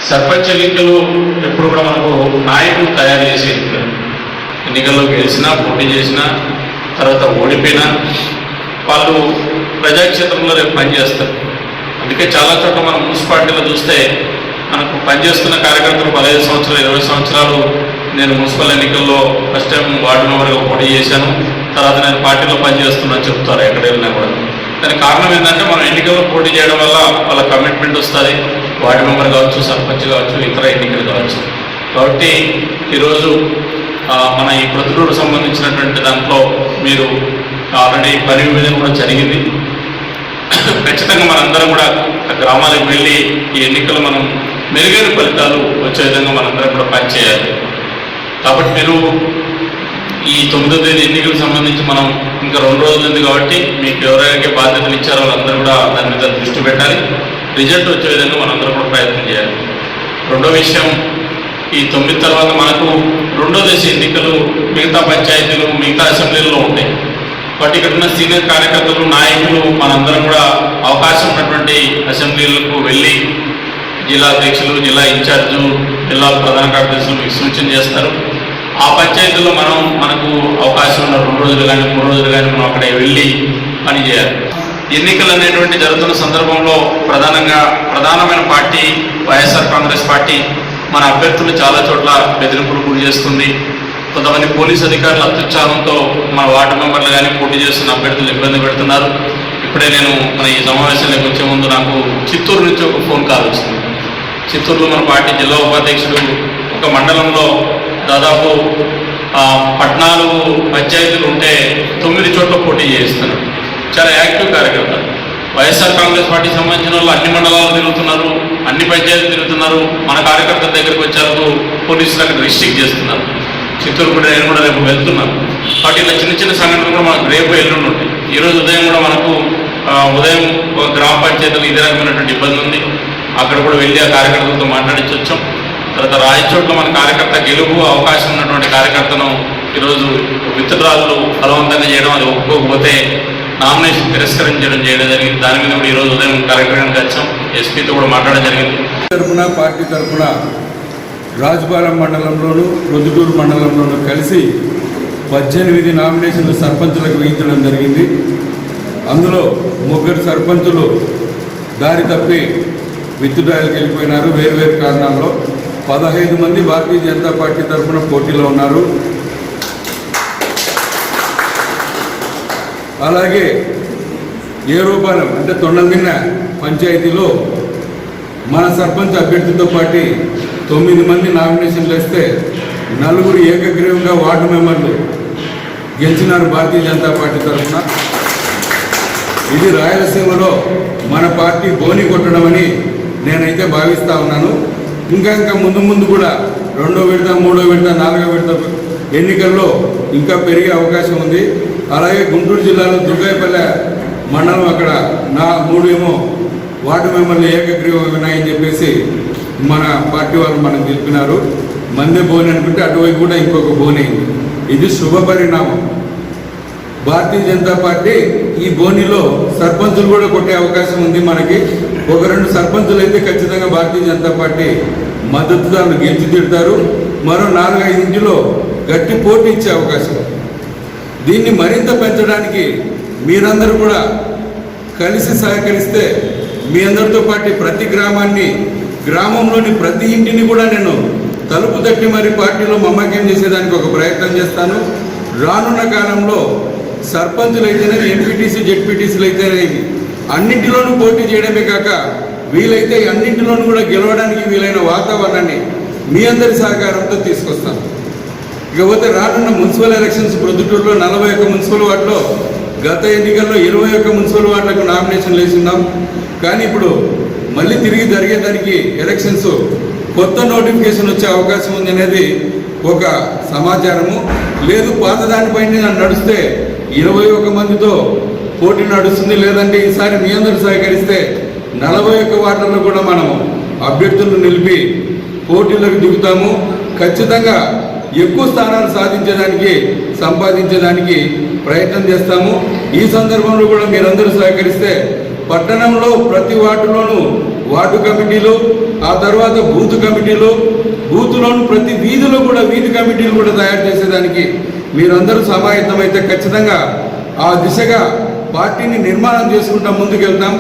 సర్పంచ్ ఎన్నికలు ఎప్పుడు కూడా మనకు నాయకులు తయారు చేసే ఎన్నికల్లో గెలిచినా పోటీ చేసినా తర్వాత ఓడిపోయినా వాళ్ళు ప్రజాక్షేత్రంలో రేపు పనిచేస్తారు. అందుకే చాలా చోట్ల మనం మున్సిపాలిటీలో చూస్తే మనకు పనిచేస్తున్న కార్యకర్తలు 15 సంవత్సరాలు 20 సంవత్సరాలు నేను మున్సిపల్ ఎన్నికల్లో ఫస్ట్ టైం వార్డు మెంబర్గా పోటీ చేశాను, తర్వాత నేను పార్టీలో పనిచేస్తున్నాను చెప్తారు ఎక్కడ వెళ్ళినా కూడా. దానికి కారణం ఏంటంటే మనం ఎన్నికల్లో పోటీ చేయడం వల్ల వాళ్ళ కమిట్మెంట్ వస్తుంది, వార్డు మెంబర్ కావచ్చు, సర్పంచ్ కావచ్చు, ఇతర ఎన్నికలు కావచ్చు. కాబట్టి ఈరోజు మన ఈ ప్రొద్దుటూరుకు సంబంధించినటువంటి దాంట్లో మీరు ఆల్రెడీ పని విభజన కూడా జరిగింది. ఖచ్చితంగా మనందరం కూడా గ్రామాలకు వెళ్ళి ఈ ఎన్నికలు మనం మెరుగైన ఫలితాలు వచ్చే విధంగా మనందరం కూడా పనిచేయాలి. కాబట్టి మీరు ఈ 9వ తేదీ ఎన్నికలకు సంబంధించి మనం ఇంకా 2 రోజులు ఉంది కాబట్టి మీకు ఎవరైతే బాధ్యతలు ఇచ్చారో వాళ్ళందరూ కూడా దాని మీద దృష్టి పెట్టాలి. రిజల్ట్ వచ్చే విధంగా మనందరం కూడా ప్రయత్నం చేయాలి. రెండో విషయం, ఈ 9 తర్వాత మనకు 2వ దశ ఎన్నికలు మిగతా పంచాయతీలు మిగతా అసెంబ్లీల్లో ఉంటాయి. కాబట్టి ఇక్కడ ఉన్న సీనియర్ కార్యకర్తలు నాయకులు మనందరం కూడా అవకాశం ఉన్నటువంటి అసెంబ్లీలకు వెళ్ళి జిల్లా అధ్యక్షులు, జిల్లా ఇన్ఛార్జు, జిల్లా ప్రధాన కార్యదర్శులు మీకు సూచన చేస్తారు. ఆ పంచాయతీలో మనకు అవకాశం ఉన్న 2 రోజులు కానీ 3 రోజులు కానీ మనం అక్కడ వెళ్ళి పనిచేయాలి. ఎన్నికలు అనేటువంటి జరుగుతున్న సందర్భంలో ప్రధానమైన పార్టీ వైఎస్ఆర్ కాంగ్రెస్ పార్టీ మన అభ్యర్థులు చాలా చోట్ల బెదిరింపులు గురి చేస్తుంది. కొంతమంది పోలీసు అధికారుల అత్యుత్సాహంతో మన వార్డు మెంబర్లు కానీ పోటీ చేస్తున్న అభ్యర్థులు ఇబ్బంది పెడుతున్నారు. ఇప్పుడే నేను మన ఈ సమావేశానికి వచ్చే ముందు నాకు చిత్తూరు నుంచి ఒక ఫోన్ కాల్ వచ్చింది. చిత్తూరులో మన పార్టీ జిల్లా ఉపాధ్యక్షుడు ఒక మండలంలో దాదాపు 14 పంచాయతీలు ఉంటే 9 చోట్ల పోటీ చేస్తున్నారు. చాలా యాక్టివ్ కార్యకర్త. వైఎస్ఆర్ కాంగ్రెస్ పార్టీకి సంబంధించిన వాళ్ళు అన్ని మండలాలు తిరుగుతున్నారు, అన్ని పంచాయతీలు తిరుగుతున్నారు. మన కార్యకర్తల దగ్గరికి వచ్చేందుకు పోలీసులు అక్కడ రిస్ట్రిక్ట్ చేస్తున్నారు. చిత్తూరు కూడా నేను కూడా రేపు వెళ్తున్నాను. కాబట్టి ఇలా చిన్న సంఘటనలు కూడా మనకు రేపు ఎల్లుండి ఉంటాయి. ఈరోజు ఉదయం కూడా మనకు ఉదయం గ్రామ పంచాయతీలు ఇదే రకమైనటువంటి ఇబ్బంది ఉంది. అక్కడ కూడా వెళ్ళి ఆ కార్యకర్తలతో మాట్లాడించి వచ్చాం. తర్వాత రాయచోట్ల మన కార్యకర్త గెలుపు అవకాశం ఉన్నటువంటి కార్యకర్తను ఈరోజు విత్డ్రాలు బలవంతంగా చేయడం, అది ఒప్పుకోకపోతే నామినేషన్ తిరస్కరించడం జరిగింది. దాని మీద కూడా ఈరోజు ఉదయం కలెక్టర్ గారికి వచ్చాం, ఎస్పీతో కూడా మాట్లాడడం జరిగింది. పార్టీ తరఫున రాజుపాలెం మండలంలోను ప్రొద్దుటూరు మండలంలోనూ కలిసి 18 నామినేషన్లు సర్పంచులకు వేయించడం జరిగింది. అందులో 3 సర్పంచులు దారి తప్పి విత్డ్రాయల్కి వెళ్ళిపోయినారు వేరు కారణాల్లో. 15 మంది భారతీయ జనతా పార్టీ తరఫున పోటీలో ఉన్నారు. అలాగే ఏరోపాలెం అంటే తొండమిన్న పంచాయతీలో మన సర్పంచ్ అభ్యర్థితో పాటు 9 మంది నామినేషన్లు వేస్తే 4 ఏకగ్రీవంగా వార్డు మెంబర్లు గెలిచినారు భారతీయ జనతా పార్టీ తరఫున. ఇది రాయలసీమలో మన పార్టీ బోని కొట్టడమని నేనైతే భావిస్తూ ఉన్నాను. ఇంకా ముందు కూడా 2వ విడత 3వ విడత 4వ విడత ఎన్నికల్లో ఇంకా పెరిగే అవకాశం ఉంది. అలాగే గుంటూరు జిల్లాలో దుర్గాయపల్లె మండలం అక్కడ 3 వార్డు మెంబర్లు ఏకగ్రీవం ఉన్నాయని చెప్పేసి మన పార్టీ వాళ్ళు మనకు తెలిపినారు. మందే బోని అనుకుంటే అటువైపు కూడా ఇంకొక బోని అయింది. ఇది శుభ పరిణామం. భారతీయ జనతా పార్టీ ఈ బోనిలో సర్పంచులు కూడా కొట్టే అవకాశం ఉంది. మనకి 1-2 సర్పంచులు అయితే ఖచ్చితంగా భారతీయ జనతా పార్టీ మద్దతుదారులు గెలిచి తిడతారు. మరో 4-5 ఇంటిలో గట్టి పోటీ ఇచ్చే అవకాశం. దీన్ని మరింత పెంచడానికి మీరందరూ కూడా కలిసి సహకరిస్తే మీ అందరితో పాటు ప్రతి గ్రామంలోని ప్రతి ఇంటిని కూడా నేను తలుపు తట్టి మరి పార్టీలో మమ్మకం చేసేదానికి ఒక ప్రయత్నం చేస్తాను. రానున్న కాలంలో సర్పంచులు అయితేనేవి, ఎంపీటీసీ, జెడ్పీటీసీలు అయితేనేవి అన్నింటిలోనూ పోటీ చేయడమే కాక వీలైతే అన్నింటిలోనూ కూడా గెలవడానికి వీలైన వాతావరణాన్ని మీ అందరి సహకారంతో తీసుకొస్తాను. ఇకపోతే రానున్న మున్సిపల్ ఎలక్షన్స్ ప్రొద్దుటూరులో 41 మున్సిపల్ వార్డులో గత ఎన్నికల్లో 21 మున్సిపల్ వార్డులకు నామినేషన్లు వేస్తున్నాం. కానీ ఇప్పుడు మళ్ళీ తిరిగి జరిగేదానికి ఎలక్షన్స్ కొత్త నోటిఫికేషన్ వచ్చే అవకాశం ఉంది అనేది ఒక సమాచారము. లేదు పాత దానిపైన నడిస్తే 21 మందితో పోటీ నడుస్తుంది. లేదంటే ఈసారి మీ అందరూ సహకరిస్తే 41 వార్డుల్లో కూడా మనము అభ్యర్థులను నిలిపి పోటీలకు దిగుతాము. ఖచ్చితంగా ఎక్కువ స్థానాలు సంపాదించేదానికి ప్రయత్నం చేస్తాము. ఈ సందర్భంలో కూడా మీరందరూ సహకరిస్తే పట్టణంలో ప్రతి వార్డులోనూ వార్డు కమిటీలు, ఆ తర్వాత బూత్ కమిటీలు, బూత్లోను ప్రతి వీధిలో కూడా వీధి కమిటీలు కూడా తయారు చేసేదానికి మీరందరూ సమాయత్తమైతే ఖచ్చితంగా ఆ దిశగా పార్టీని నిర్మాణం చేసుకుంటా ముందుకెళ్తాం.